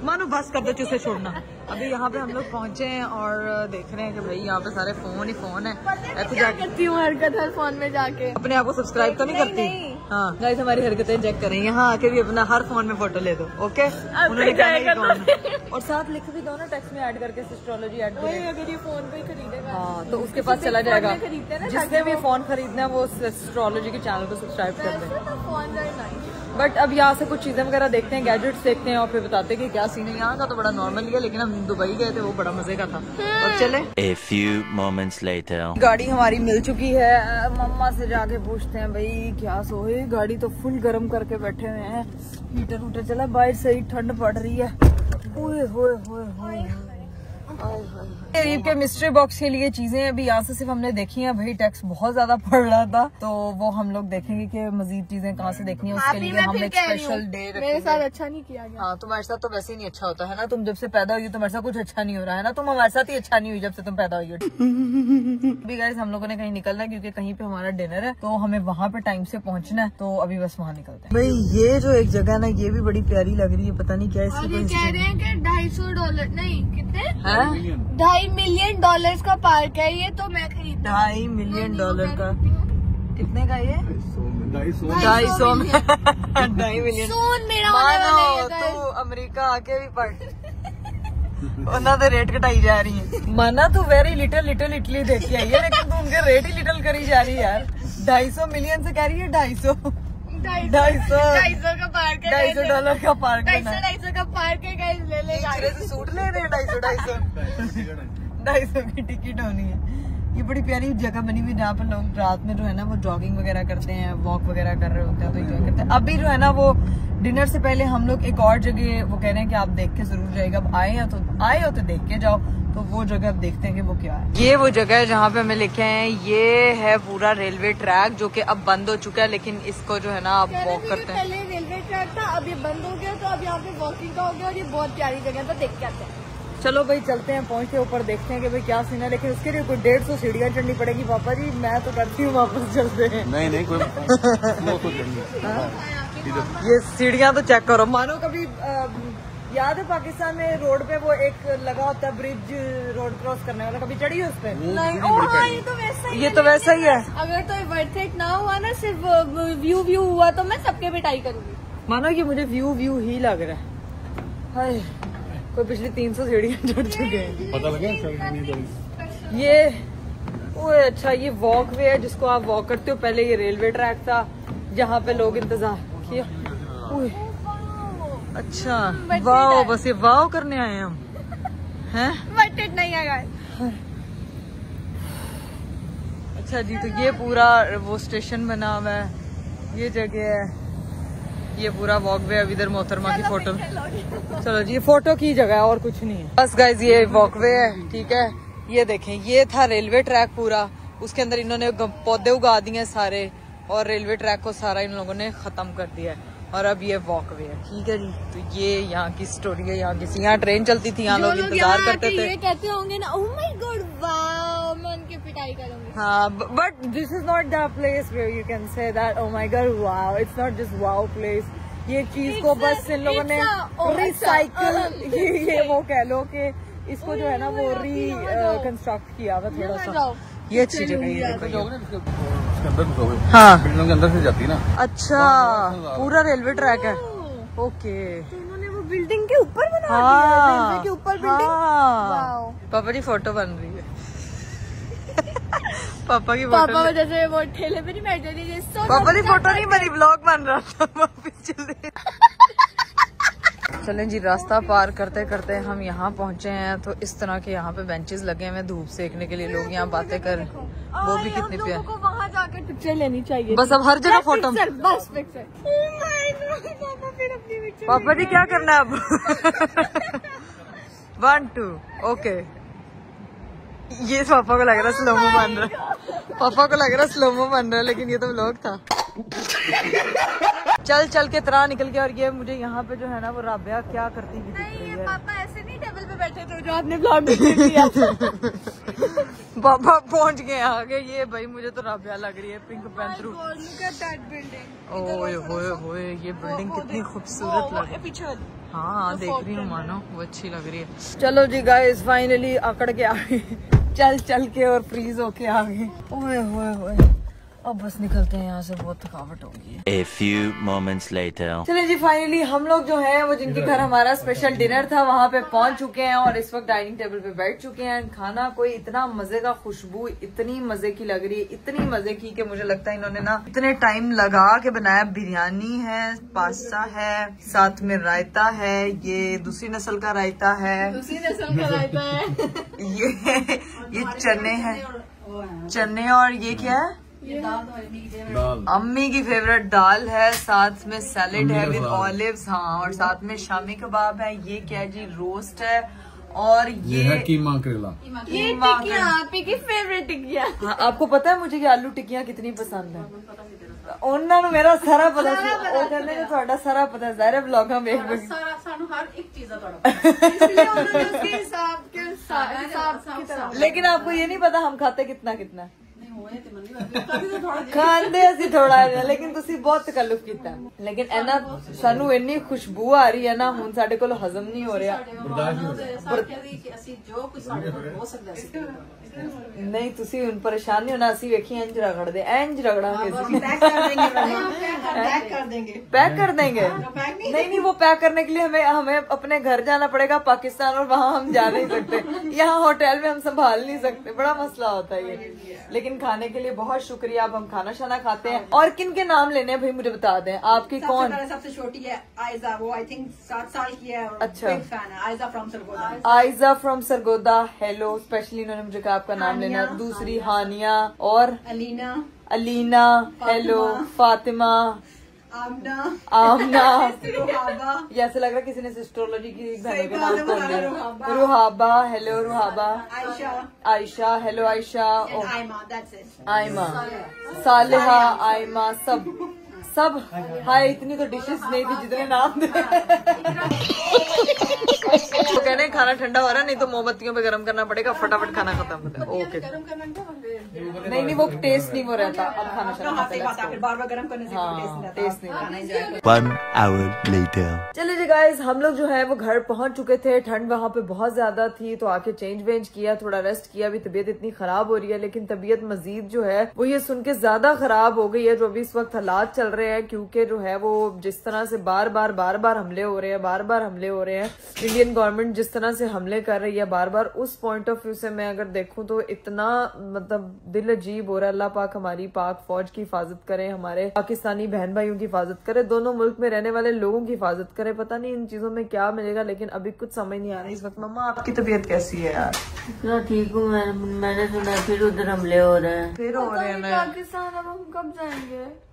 S3: मानो बस कर दो चूसे छोड़ना। अभी यहाँ पे हम लोग पहुँचे हैं और देख रहे हैं कि भाई यहाँ पे सारे फोन ही फोन है। ऐसे करती हूँ हरकत हर फोन में जाके,
S1: अपने आप को सब्सक्राइब तो नहीं करती। हाँ गाइस, हमारी हरकतें चेक करें, यहाँ आके भी अपना हर फोन में फोटो ले दो। ओके, उन्होंने कहा और साथ लिख भी दो ना टेक्स्ट में ऐड करके एस्ट्रोलॉजी ऐड करें।
S3: अगर ये फोन पे खरीदेगा
S1: हाँ तो उसके पास चला जाएगा। जिसने भी फोन खरीदना है वो एस्ट्रोलॉजी के चैनल को सब्सक्राइब कर दें। बट अब यहाँ से कुछ चीजें वगैरह देखते हैं, गैजेट्स देखते हैं और फिर बताते हैं कि क्या सीन है। यहाँ का तो बड़ा नॉर्मल ही है, लेकिन हम दुबई गए थे वो बड़ा मजे का था। और चले
S6: A few moments later.
S1: गाड़ी हमारी मिल चुकी है। मम्मा से जाके पूछते हैं भाई क्या सोए। गाड़ी तो फुल गर्म करके बैठे हुए हैं, हीटर वूटर चला, बाहर से ही ठंड पड़ रही है। ओए होए होए होए। गरीब के मिस्ट्री बॉक्स के लिए चीजें अभी यहाँ से सिर्फ हमने देखी हैं। भाई टैक्स बहुत ज्यादा पड़ रहा था, तो वो हम लोग देखेंगे कि मजीद चीजें कहाँ से देखनी है। उसके लिए हम एक स्पेशल डे रखेंगे।
S3: मेरे साथ अच्छा नहीं किया गया।
S1: हाँ, तुम्हारे साथ तो वैसे ही नहीं अच्छा होता है ना। तुम जब से पैदा हुई हो तुम्हारे साथ कुछ अच्छा नहीं हो रहा है ना। तुम हमारे साथ ही अच्छा नहीं हुई जब से तुम पैदा हुई हो। अभी गाइस हम लोगों ने कहीं निकलना है क्योंकि कहीं पे हमारा डिनर है, तो हमें वहाँ पे टाइम से पहुँचना है, तो अभी बस वहाँ निकलते हैं। भाई ये जो एक जगह ना ये भी बड़ी प्यारी लग रही है, पता नहीं क्या इसकी।
S3: कह रहे हैं कि $250 नहीं, कितने
S1: $2.5
S3: मिलियन का पार्क है ये, तो मैं खरीद
S1: $2.5 मिलियन का। कितने का ये?
S4: 250
S1: में 2.5 मिलियन।
S3: सोन मेरा
S1: मानो तू अमेरिका आके भी पढ़, उन्होंने रेट घटाई जा रही है। माना तू वेरी लिटिल लिटिल इटली देखी आई है, लेकिन तू उनके रेट ही लिटिल करी जा रही है यार। 250 मिलियन से कह रही है 250
S3: $250 का पार्क है,
S1: $250 का पार्क है।
S3: 250 का पार्क है गाइस, ले ले
S1: सूट ले रहे हैं 250 की टिकट होनी है। ये बड़ी प्यारी जगह बनी हुई जहाँ पर लोग रात में जो है ना वो जॉगिंग वगैरह करते हैं, वॉक वगैरह कर रहे होते हैं, तो एंजॉय करते हैं। अभी जो है ना वो डिनर से पहले हम लोग एक और जगह वो कह रहे हैं कि आप देख के जरूर जाइएगा। अब आए हो तो देख के जाओ। तो वो जगह अब देखते हैं कि वो क्या है। ये वो जगह है जहाँ पे हमें लिखे हैं, ये है पूरा रेलवे ट्रैक जो कि अब बंद हो चुका है, लेकिन इसको जो है ना आप वॉक करते हैं।
S3: पहले रेलवे ट्रैक था, अब ये बंद हो गया, तो अब यहाँ पे वॉकिंग का हो गया और ये बहुत प्यारी जगह है, तो देख के आते हैं।
S1: चलो भाई चलते हैं, पहुँच के ऊपर देखते हैं कि भाई क्या सीन है, लेकिन उसके लिए कोई 150 सीढ़ियाँ चढ़नी पड़ेगी। पापा जी मैं तो करती हूँ, वापस चलते हैं।
S4: नहीं कोई
S1: ये सीढ़ियाँ तो चेक करो। मानो कभी याद है पाकिस्तान में रोड पे वो एक लगा होता है ब्रिज, रोड क्रॉस करने वाला, कभी चढ़ी है उस पे?
S3: नहीं। हाँ, ये तो वैसा ही
S1: ये तो वैसा ही है।
S3: अगर तो वर्थ इट ना हुआ ना, सिर्फ व्यू हुआ, तो मैं सबके पे ट्राई करूंगी।
S1: मानो कि मुझे व्यू ही लग रहा है। हाय, कोई पिछली 300 सीढ़ियाँ चढ़ चुके हैं।
S4: पता लगा
S1: ये ओए अच्छा, ये वॉक वे है जिसको आप वॉक करते हो। पहले ये रेलवे ट्रैक था जहाँ पे लोग इंतजार किया। अच्छा वाओ, बस ये वाओ करने आए हम हैं।
S3: वर्थ इट नहीं आएगा।
S1: अच्छा जी, तो ये पूरा वो स्टेशन बना हुआ है, ये जगह है, ये पूरा वॉक वे। अब इधर मोहतरमा की फोटो, चलो जी, ये फोटो की जगह है और कुछ नहीं है। बस गाइज ये वॉक वे है, ठीक है। ये देखें, ये था रेलवे ट्रैक पूरा, उसके अंदर इन्होंने पौधे उगा दिए सारे और रेलवे ट्रैक को सारा इन लोगों ने खत्म कर दिया है। और अब ये वॉक वे है, ठीक है जी। तो ये यहाँ की स्टोरी है, यहाँ ट्रेन चलती थी, यहाँ लोग इंतजार करते थे।
S3: ये कहते होंगे ना, ओह माय गॉड वाओ, मैं उनकी पिटाई करूंगी।
S1: हाँ, but this is not the place where you can say that oh my God wow. It's not just wow place. ये चीज को बस इन लोगों ने रिसाइकिल, ये वो कह लो कि इसको जो है ना वो कंस्ट्रक्ट किया हुआ थोड़ा सा। ये अच्छी जगह है। हाँ,
S4: बिल्डिंग के अंदर से जाती है ना।
S1: अच्छा, पूरा रेलवे ट्रैक है। ओके,
S3: तो उन्होंने वो बिल्डिंग के ऊपर बना दिया,
S1: हाँ,
S3: रेलवे के ऊपर बिल्डिंग।
S1: हाँ। पापा जी फोटो बन रही है। पापा की
S3: पापा
S1: फोटो,
S3: जैसे वो ठेले पे नहीं बैठ जाती।
S1: पापा की फोटो नहीं बनी, ब्लॉग बन रहा था। चले चलें जी, रास्ता पार करते करते हम यहाँ पहुँचे हैं। तो इस तरह के यहाँ पे बेंचेस लगे हैं धूप सेकने के लिए, लोग यहाँ बातें कर, वो भी कितनी प्यारी।
S3: वहाँ जाकर पिक्चर लेनी चाहिए।
S1: बस अब हर जगह फोटो,
S3: बस पिक्चर। पापा फिर अपनी पिक्चर।
S1: पापा जी क्या करना है अब? 1 2 ओके। ये पापा को लग रहा है स्लोमो बन रहा है, पापा को लग रहा है स्लोमो बन रहा है, लेकिन ये तो व्लॉग था। चल के तरह निकल गया। और ये मुझे यहाँ पे जो है ना वो राबिया क्या करती हुई दिख रही है।
S3: पापा ऐसे नहीं टेबल पे बैठे थे जो आपने ब्लॉग में किया था।
S1: पापा पहुँच गए आगे। ये भाई मुझे तो राबिया लग रही है, पिंक पैंथरू। ओए होए होए, ये बिल्डिंग कितनी खूबसूरत लग रही है। हाँ देख रही हूँ, मानो वो अच्छी लग रही है। चलो जी गाइस, फाइनली अकड़ के आ गए, चल के और फ्रीज होके आ गए। ओए होए होए, अब बस निकलते हैं यहाँ से, बहुत थकावट हो गई है।
S6: A few moments later.
S1: चलिए जी, फाइनली हम लोग जो है वो जिनके घर हमारा स्पेशल डिनर था वहाँ पे पहुँच चुके हैं और इस वक्त डाइनिंग टेबल पे बैठ चुके हैं। खाना कोई इतना मजे का, खुशबू इतनी मजे की लग रही है, इतनी मजे की कि मुझे लगता है इन्होंने ना इतने टाइम लगा के बनाया। बिरयानी है, पास्ता है, साथ में रायता है, ये दूसरी नस्ल का रायता है,
S3: दूसरी नस्ल का रायता है।
S1: ये चने हैं, चने, और ये क्या है?
S4: दाल,
S1: अम्मी की फेवरेट दाल है, साथ में सैलेड है विद ऑलिव्स। हाँ, और साथ में शामी कबाब है। ये क्या है जी? रोस्ट है। और
S4: ये है कीमा करेला।
S3: ये टिकिया, आपकी की फेवरेट टिकिया।
S1: हाँ, आपको पता है मुझे कि आलू टिक्कियां कितनी पसंद है। उन्होंने मेरा सारा पता थोड़ा सारा पता सारे ब्लॉग में लेकिन आपको ये नहीं पता हम खाते कितना कितना। खाते ਅਸੀਂ ਥੋੜਾ ਜਿਹਾ, ਲੇਕਿन ਤੁਸੀਂ ਬਹੁਤ ਤਕੱਲੁਫ ਕੀਤਾ। ਲੇਕਿन ਇਹਨਾਂ ਸਾਨੂੰ ਇੰਨੀ ਖੁਸ਼ਬੂ ਆ ਰਹੀ ਹੈ ਨਾ, ਹੁਣ ਸਾਡੇ ਕੋਲ ਹਜ਼ਮ ਨਹੀਂ ਹੋ ਰਿਹਾ। ਨਹੀਂ ਤੁਸੀਂ ਹੁਣ ਪਰੇਸ਼ਾਨ ਨਹੀਂ ਹੋਣਾ, ਅਸੀਂ ਵੇਖੀ ਇੰਜ ਰਗੜਦੇ, ਇੰਜ ਰਗੜਾਂਗੇ। पैक कर देंगे। नहीं, वो पैक करने के लिए हमें अपने घर जाना पड़ेगा पाकिस्तान, और वहाँ हम जा नहीं सकते। यहाँ होटल में हम संभाल नहीं सकते, बड़ा मसला होता है ये। लेकिन खाने के लिए बहुत शुक्रिया। अब हम खाना शाना खाते हैं। और किन के नाम लेने हैं भाई मुझे बता दें, आपकी कौन?
S5: सबसे छोटी है आयजा, वो आई थिंक 7 साल की है।
S1: अच्छा,
S5: Aiza from Sargodha.
S1: Aiza from Sargodha, hello. Specially इन्होंने मुझे कहा आपका नाम लेना, दूसरी हानिया और अलीना, हेलो फातिमा, आमना ये ऐसे लग रहा है किसी ने एस्ट्रोलॉजी की बहनों के नाम बोल दिया। रुहाबा, हेलो रुहाबा, आयशा, हेलो आयशा, आयमा, सालिहा, आयमा, सब हाय। इतनी तो डिशेस नहीं थी जितने नाम थे। तो कहने खाना ठंडा हो रहा है, नहीं तो मोमबत्तियों पे गरम करना पड़ेगा, फटाफट खाना खत्म होता है। ओके नहीं वो टेस्ट नहीं हो रहा था, अब खाना बार गरम करने से टेस्ट नहीं।
S6: 1 hour later.
S1: चलिए जी गाइस, हम लोग जो है वो घर पहुंच चुके थे। ठंड वहाँ पे बहुत ज्यादा थी तो आके चेंज वेंज किया, थोड़ा रेस्ट किया। अभी तबीयत इतनी खराब हो रही है, लेकिन तबीयत मजीद जो है वो ये सुन के ज्यादा खराब हो गई है जो अभी इस वक्त हालात चल रहे हैं, क्योंकि जो है वो जिस तरह से बार बार हमले हो रहे हैं, इंडियन गवर्नमेंट जिस तरह से हमले कर रही है बार बार, उस पॉइंट ऑफ व्यू से मैं अगर देखूं तो इतना मतलब दिल अजीब हो रहा है। अल्लाह पाक हमारी पाक फौज की हिफाजत करे, हमारे पाकिस्तानी बहन भाइयों की हिफाजत करे, दोनों मुल्क में रहने वाले लोगों की हिफाजत करे। पता नहीं इन चीजों में क्या मिलेगा, लेकिन अभी कुछ समझ नहीं आ रही इस वक्त। मम्मा आपकी तबीयत कैसी है यार?
S5: इतना ठीक हूँ मैंने सुना फिर उधर हमले हो रहे हैं,
S1: फिर हो रहे हैं
S3: पाकिस्तान। अब हम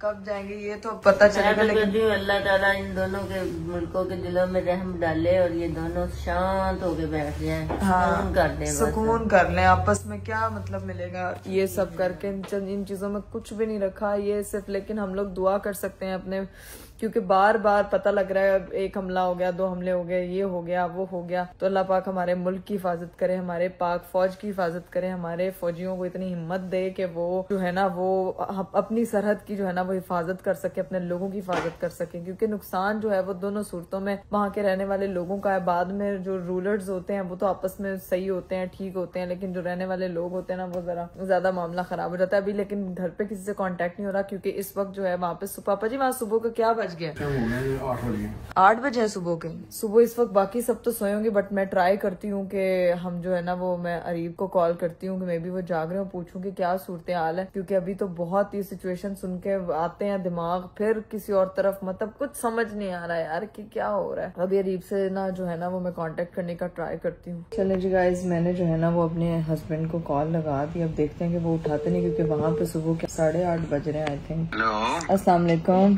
S3: कब जाएंगे
S1: ये तो पता चलेगा, लेकिन
S5: अल्लाह ताला इन दोनों के मुल्कों के दिलों में रहम डाले और ये दोनों शांत होके बैठ जाएं, सुकून कर दें,
S1: सुकून कर लें आपस में। क्या मतलब मिलेगा ये सब करके? इन चीजों में कुछ भी नहीं रखा ये सिर्फ, लेकिन हम लोग दुआ कर सकते हैं अपने, क्योंकि बार बार पता लग रहा है एक हमला हो गया, 2 हमले हो गए, ये हो गया, वो हो गया। तो अल्लाह पाक हमारे मुल्क की हिफाजत करे, हमारे पाक फौज की हिफाजत करे, हमारे फौजियों को इतनी हिम्मत दे कि वो जो है ना वो अपनी सरहद की जो है ना वो हिफाजत कर सके, अपने लोगों की हिफाजत कर सके। क्योंकि नुकसान जो है वो दोनों सूरतों में वहाँ के रहने वाले लोगों का है। बाद में जो रूलर्स होते हैं वो तो आपस में सही होते हैं, ठीक होते हैं, लेकिन जो रहने वाले लोग होते हैं ना वो जरा ज्यादा मामला खराब हो जाता है अभी। लेकिन घर पे किसी से कांटेक्ट नहीं हो रहा, क्योंकि इस वक्त जो है वहाँ पे पापा जी वहाँ सुबह का क्या बज गया? 8 बजे है सुबह के। सुबह इस वक्त बाकी सब तो सोए होंगे, बट मैं ट्राई करती हूँ कि हम जो है ना वो मैं अरीब को कॉल करती हूँ कि मे बी वो जाग रहे हो, पूछूं कि क्या सूरत हाल है। क्योंकि अभी तो बहुत ही सिचुएशन सुन के आते हैं दिमाग फिर किसी और तरफ, मतलब कुछ समझ नहीं आ रहा है यार कि क्या हो रहा है। अभी अरीब से ना जो है ना वो मैं कांटेक्ट करने का ट्राई करती हूँ। चले जी गाइज, मैंने जो है ना वो अपने हस्बैंड को कॉल लगा दी। अब देखते हैं कि वो उठाते नहीं, क्योंकि वहाँ पे सुबह के 8:30 बज रहे हैं आई थिंक। अस्सलाम वालेकुम।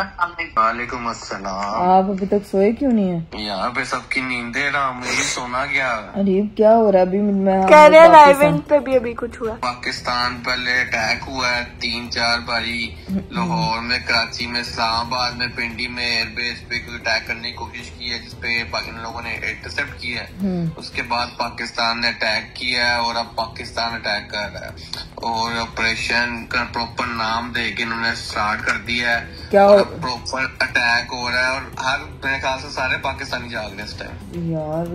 S2: वालेकुम अस्सलाम।
S1: आप अभी तक सोए क्यों नहीं है?
S2: यहाँ पे सबकी नींदे ना, मुझे सोना क्या?
S1: अरीब क्या हो रहा है? अभी मैं
S3: कह रहे हैं लाइव पे भी अभी कुछ हुआ।
S2: पाकिस्तान पहले अटैक हुआ है 3-4 बारी, लाहौर में, कराची में, इस्लामाबाद में, पिंडी में एयरबेस पे कोई अटैक करने की कोशिश की है जिसपे पाकिस्तान लोगों ने इंटरसेप्ट किया है। उसके बाद पाकिस्तान ने अटैक किया है और अब पाकिस्तान अटैक कर रहा है और ऑपरेशन का प्रॉपर नाम दे के इन्होंने स्टार्ट कर दिया है।
S1: क्या
S2: प्रॉपर अटैक हो रहा है और हर मेरे ख्याल से सारे पाकिस्तानी जाग रहे हैं इस टाइम।
S1: यार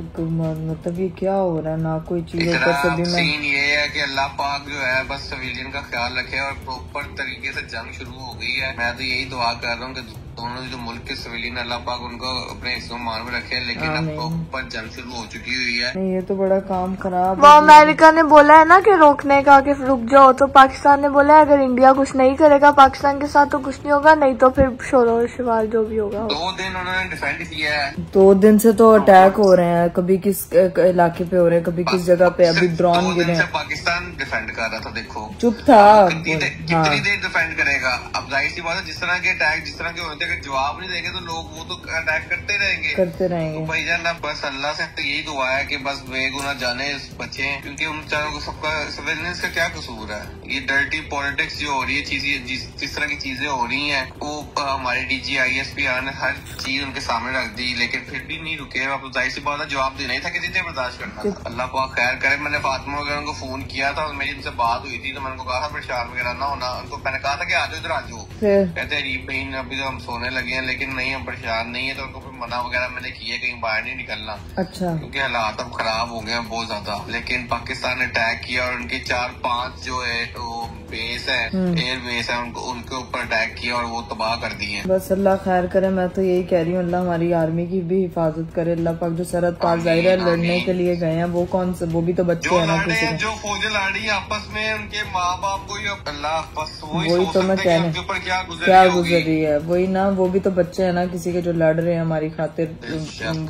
S1: मतलब ये क्या हो रहा है? ना कोई चीज ऊपर से भी
S2: सीन ये है कि अल्लाह पाक जो है बस सिविलियन का ख्याल रखे और प्रॉपर तरीके से जंग शुरू हो गई है। मैं तो यही दुआ कर रहा हूँ कि दोनों जो मुल्क के सिविलियन अल्लाह पाक उनको अपने हिस्सों मान में रखे, लेकिन अब प्रॉपर जंग शुरू हो चुकी हुई है।
S1: नहीं, ये तो बड़ा काम खराब।
S3: वो अमेरिका ने बोला है ना कि रोकने का, कि रुक जाओ, तो पाकिस्तान ने बोला है अगर इंडिया कुछ नहीं करेगा पाकिस्तान के साथ तो कुछ नहीं होगा, नहीं तो फिर शोर शिवार जो भी होगा।
S2: 2 दिन उन्होंने डिफेंड किया है।
S1: 2 दिन से तो अटैक हो रहे हैं, कभी किस इलाके पे हो रहे हैं, कभी किस जगह पे। अभी ड्रोन गिरे हैं।
S2: पाकिस्तान डिफेंड कर रहा था, देखो
S1: चुप था।
S2: कितनी देर डिफेंड करेगा? अब जाहिर सी बात है जिस तरह के अटैक जिस तरह के होते हैं, जवाब नहीं देंगे तो लोग वो तो अटैक करते रहेंगे। तो भाईजान अब बस अल्लाह से तो यही दुआ है कि बस बेगुनाह जाने बचे, क्योंकि उन चारों को सबका सर्वेलेंस का क्या कसूर है? ये डर्टी पॉलिटिक्स जो हो रही है, चीजें जिस तरह की चीजें हो रही हैं वो हमारे DG ISP ने हर चीज उनके सामने रख दी, लेकिन फिर भी नहीं रुके। अब जाहिर सी बात है जवाब देना ही था, किसी ने बर्दाश्त करना था। अल्लाह पाक खैर करे। मैंने फातिमा वगैरह को फोन किया था, मेरी उनसे बात हुई थी, तो मैंने उनको कहा था परेशान वगैरह ना होना। उनको मैंने कहा था कि आ जाओ इधर आ जाओ, कहते हैं रीप बहन अभी तो हम सोने लगे हैं, लेकिन नहीं हम परेशान नहीं है। तो उनको फिर मना वगैरह मैंने किया कहीं बाहर नहीं निकलना।
S1: अच्छा।
S2: क्योंकि हालात अब खराब हो गए हैं बहुत ज्यादा। लेकिन पाकिस्तान ने अटैक किया और उनके 4-5 जो है वो बेस है, एयर बेस है, उनके ऊपर अटैक किया और वो तबाह कर दिए।
S1: बस अल्लाह खैर करे। मैं तो यही कह रही हूँ, अल्लाह हमारी आर्मी की भी हिफाजत करे। अल्लाह पाक जो सरहद पार जाहिर है लड़ने के लिए गए हैं, वो कौन से, वो भी तो बच्चे हैं ना किसी के।
S2: जो फौजें लड़ रही है आपस में, उनके माँ बाप को अल्लाह बस
S1: वही तो मैं कह रही हूँ, क्या गुजर रही है। वही ना, वो भी तो बच्चे है ना किसी के, जो लड़ रहे हैं हमारी खातिर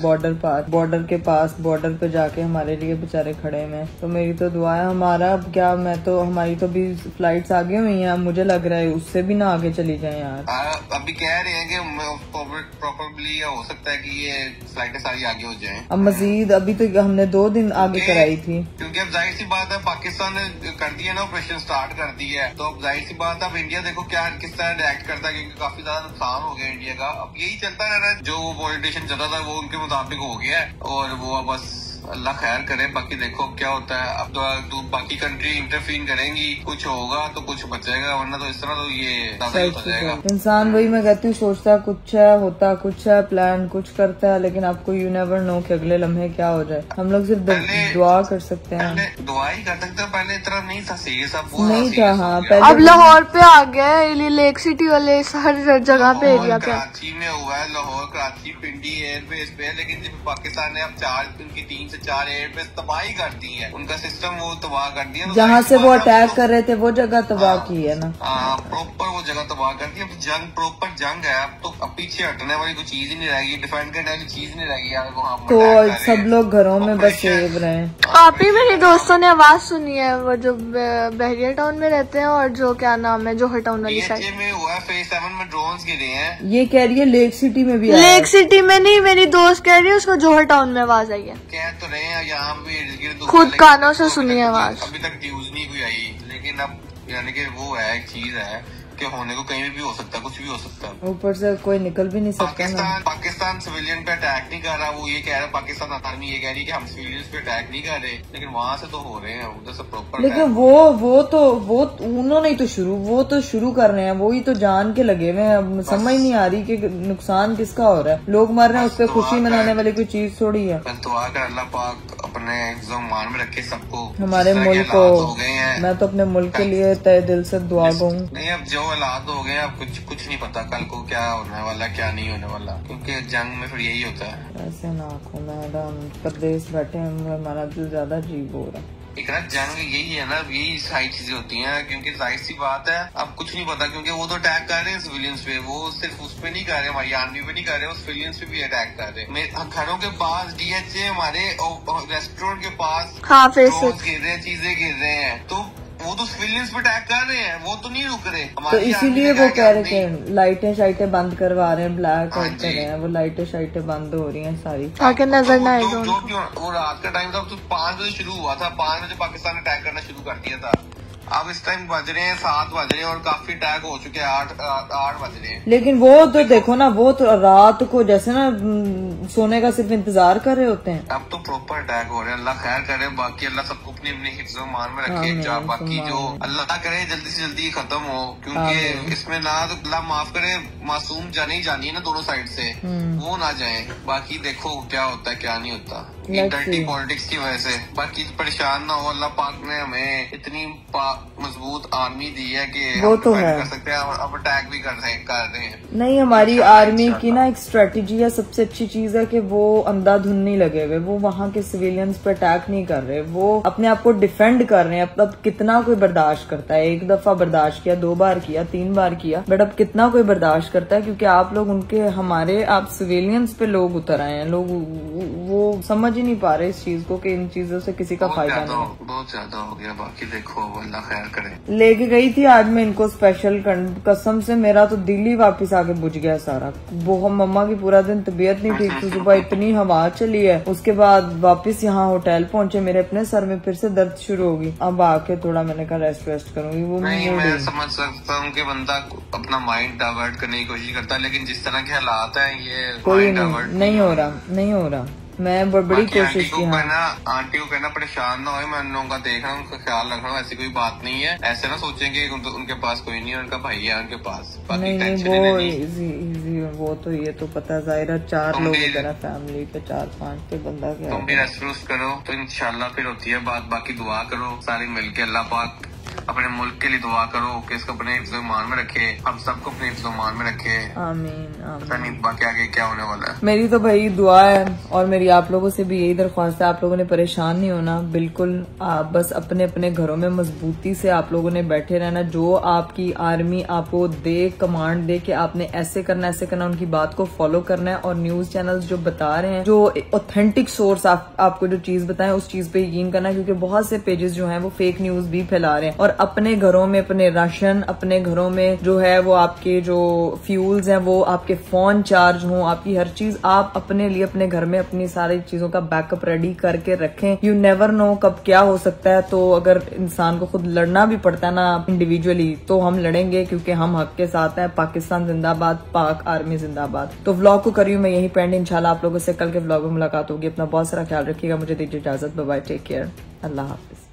S1: बॉर्डर के पास, बॉर्डर पे जाके हमारे लिए बेचारे खड़े हैं। तो मेरी तो दुआ है, हमारा क्या, मैं तो, हमारी तो भी फ्लाइट्स आगे हुई हैं, मुझे लग रहा है उससे भी ना आगे चली जाए यार।
S2: अभी कह रहे हैं कि प्रॉब्ली हो सकता है कि ये फ्लाइटें सारी आगे हो जाएं।
S1: अब मजीद अभी तो हमने 2 दिन आगे कराई थी,
S2: क्योंकि अब जाहिर सी बात है पाकिस्तान ने कर दिया ना, ऑपरेशन स्टार्ट कर दी है, तो अब जाहिर सी बात है अब इंडिया देखो क्या किस तरह रिएक्ट करता है, क्योंकि काफी ज्यादा नुकसान हो गया इंडिया का। अब यही चलता रह रहा है, जो पॉलिटिशियन चलता था वो उनके मुताबिक हो गया है, और वो बस अल्लाह खैर करे। बाकी देखो क्या होता है। अब तो बाकी कंट्री इंटरफीन करेंगी, कुछ होगा तो कुछ बचेगा, वरना तो इस तरह तो ये ज्यादा ही हो जाएगा।
S1: इंसान वही मैं कहती हूँ सोचता कुछ है, होता कुछ है, प्लान कुछ करता है, लेकिन आपको यू नेवर नो कि अगले लम्हे क्या हो जाए। हम लोग सिर्फ दुआ कर सकते हैं,
S2: दुआ ही कर सकते हैं। पहले इतना नहीं था सीरियस, अब
S1: नहीं था। हाँ
S8: अब लाहौर पे आ गया है, लेक सिटी वाले हर जगह पे, एरिया पे।
S2: कराची में हुआ है, लाहौर, कराची, पिंडी एयरबेस पे, लेकिन जब पाकिस्तान ने अब 3 से 4 एयरबेस तबाही कर दी है, उनका सिस्टम वो तबाह कर दिया।
S1: जहाँ से वो अटैक कर रहे थे वो जगह तबाह की है ना।
S2: प्रॉपर वो जगह तबाह कर दी। अब जंग, प्रॉपर जंग है। अब पीछे हटने वाली कोई चीज ही नहीं रहेगी, डिफेंड करने वाली चीज नहीं रहेगी यार।
S1: तो सब लोग घरों में बस सेव रहे।
S8: आप ही मेरे दोस्तों ने आवाज सुनी है, वो जो बहरिया टाउन में रहते हैं, और जो क्या नाम है, जोहर टाउन वाली साइड
S2: में हुआ है, फेज 7 में ड्रोन्स गिरे हैं।
S1: ये कह रही है लेक सिटी में भी,
S8: लेक सिटी में नहीं, मेरी दोस्त कह रही है उसको जोहर टाउन में आवाज आई है।
S2: कह तो रहे हैं यहाँ पे
S8: खुद कानों से सुनी आवाज।
S2: अभी तक न्यूज नहीं कोई आई, लेकिन अब यानी कि वो है, एक चीज है कि होने को कहीं भी हो सकता है, कुछ भी हो सकता है।
S1: ऊपर से कोई निकल भी नहीं सकता।
S2: पाकिस्तान सिविलियन पे अटैक नहीं कर रहा, वो ये कह रहा है, पाकिस्तान आर्मी ये कह रही है कि हम सिविलियंस पे अटैक नहीं कर रहे, लेकिन वहाँ से तो हो रहे हैं, उधर से प्रॉपर।
S1: लेकिन वो उन्होंने ही तो शुरू कर रहे हैं, वो ही तो जान के लगे हुए हैं। अब समझ नहीं आ रही कि नुकसान किसका हो रहा है। लोग मर रहे हैं, उस पर खुशी मनाने वाली कोई चीज थोड़ी है।
S2: तो आकर अल्लाह पाक अपने मान में रखे सबको,
S1: हमारे मुल्क को। मैं तो अपने मुल्क के लिए तहे दिल से दुआ गूँ।
S2: नहीं, अब जो हालात हो गए, अब कुछ नहीं पता कल को क्या होने वाला, क्या नहीं होने वाला, क्योंकि जंग में फिर यही होता है।
S1: ऐसे ना आंखों में प्रदेश बैठे हैं, हमारा दिल ज्यादा अजीब हो रहा है।
S2: एक ना जंग यही है ना, यही सारी चीजें होती हैं, क्योंकि जाहिर सी बात है अब कुछ नहीं पता, क्योंकि वो तो अटैक कर रहे हैं सिविलियंस पे, वो सिर्फ उस पे नहीं कर रहे, हमारी आर्मी पे नहीं कर रहे, वो सिविलियंस पे भी अटैक कर रहे हैं। घरों के पास, DHA, हमारे रेस्टोरेंट के पास गिर रहे हैं, चीजें गिर रहे हैं, तो वो तो सिविलियंस पे अटैक कर रहे हैं, वो तो नहीं रुक रहे।
S1: तो इसीलिए वो कह रहे थे लाइटें शाइटें बंद करवा रहे हैं, ब्लैक आउट कर रहे हैं, वो लाइटें शाइटें बंद हो रही हैं सारी,
S8: ताकि नजर न आए।
S2: वो रात का टाइम था, तो 5 बजे शुरू हुआ था, 5 बजे पाकिस्तान ने अटैक करना शुरू कर दिया था। अब इस टाइम बज रहे हैं 7 बज रहे हैं, और काफी अटैक हो चुके हैं, 8 बज रहे हैं।
S1: लेकिन वो तो देखो ना, वो तो रात को जैसे ना सोने का सिर्फ इंतजार कर रहे होते हैं।
S2: अब तो प्रॉपर अटैक हो रहे हैं। अल्लाह खैर करे, बाकी अल्लाह सबको अपनी अपनी हिफ्ज़ो मान में रखे। बाकी जो अल्लाह करे जल्दी से जल्दी खत्म हो, क्योंकि इसमें ना तो अल्लाह माफ करे, मासूम जाने ही जानी है ना दोनों साइड से, वो ना जाए। बाकी देखो क्या होता है क्या नहीं होता, डर्टी पॉलिटिक्स की वजह से। बाकी परेशान ना हो, अल्लाह पाक ने हमें इतनी मजबूत आर्मी दी है कि
S1: वो तो है
S2: कर सकते हैं, अब अटैक भी कर रहे हैं। नहीं,
S1: हमारी आर्मी की ना एक स्ट्रेटेजी है, सबसे अच्छी चीज है कि वो अंधाधुन नहीं लगे हुए, वो वहाँ के सिविलियंस पे अटैक नहीं कर रहे, वो अपने आप को डिफेंड कर रहे हैं। अब कितना कोई बर्दाश्त करता है, एक दफा बर्दाश्त किया, 2 बार किया, 3 बार किया, बट अब कितना कोई बर्दाश्त करता है, क्योंकि आप लोग उनके, हमारे आप सिविलियंस पे लोग उतर आए हैं। लोग वो समझ ही नहीं पा रहे इस चीज को कि इन चीजों से किसी का फायदा नहीं,
S2: बहुत ज्यादा हो गया। बाकी देखो अल्लाह खैर करे।
S1: लेके गई थी आज मैं इनको स्पेशल, कसम से मेरा तो दिल ही वापस आके बुझ गया सारा। बहुत मम्मा की पूरा दिन तबीयत नहीं ठीक थी, सुबह इतनी हवा चली है, उसके बाद वापस यहाँ होटल पहुंचे, मेरे अपने सर में फिर से दर्द शुरू होगी। अब आके थोड़ा मैंने कहा रेस्ट करूंगी। वो
S2: नहीं, मैं समझ सकता हूँ कि बंदा अपना माइंड डाइवर्ट करने की कोशिश करता है, लेकिन जिस तरह के हालात हैं ये
S1: कोई नहीं हो रहा। मैं बड़ी कोशिश की।
S2: आंटी को कहना परेशान ना हो, मैं उन लोगों का देख रहा हूँ, उनका ख्याल रख रहा हूँ, ऐसी कोई बात नहीं है। ऐसे ना सोचेंगे उनके पास कोई नहीं है, उनका भाई है उनके पास।
S1: नहीं, वो तो ये तो पता जाहिर 4 लोग इधर फैमिली के, 4-5 के बंदा क्या।
S2: तुम भी रेस्ट करो तो इंशाल्लाह फिर होती है बात। बाकी दुआ करो सारी मिलके, अल्लाह पाक अपने मुल्क के लिए दुआ करो कि इसको अपने हिफ्ज़-ओ-ईमान में रखे, हम सबको अपने हिफ्ज़-ओ-ईमान में रखे।
S3: आमीन।
S2: पता नहीं बाकी आगे क्या होने वाला है।
S3: मेरी तो भाई दुआ है और मेरी आप लोगों से भी यही दरख्वास्त है, आप लोगों ने परेशान नहीं होना बिल्कुल। आप बस अपने अपने घरों में मजबूती से आप लोगों ने बैठे रहना। जो आपकी आर्मी आपको दे, कमांड दे कि आपने ऐसे करना ऐसे करना, उनकी बात को फॉलो करना है। और न्यूज चैनल्स जो बता रहे हैं, जो ऑथेंटिक सोर्स आपको जो चीज बताएं, उस चीज पे यकीन करना है, क्योंकि बहुत से पेजेस जो हैं वो फेक न्यूज भी फैला रहे हैं। और अपने घरों में अपने राशन, अपने घरों में जो है वो आपके जो फ्यूल्स हैं, वो आपके फोन चार्ज हों, आपकी हर चीज आप अपने लिए अपने घर में अपनी सारी चीजों का बैकअप रेडी करके रखें। यू नेवर नो कब क्या हो सकता है। तो अगर इंसान को खुद लड़ना भी पड़ता है ना इंडिविजुअली, तो हम लड़ेंगे, क्योंकि हम हक के साथ हैं। पाकिस्तान जिंदाबाद, पाक आर्मी जिंदाबाद। तो व्लॉग को करी हूँ मैं यहीं पेंड। इंशाल्लाह आप लोगों से कल के व्लॉग में मुलाकात होगी। अपना बहुत सारा ख्याल रखिएगा। मुझे दीजिए इजाजत। बाय बाय, टेक केयर, अल्लाह हाफिज।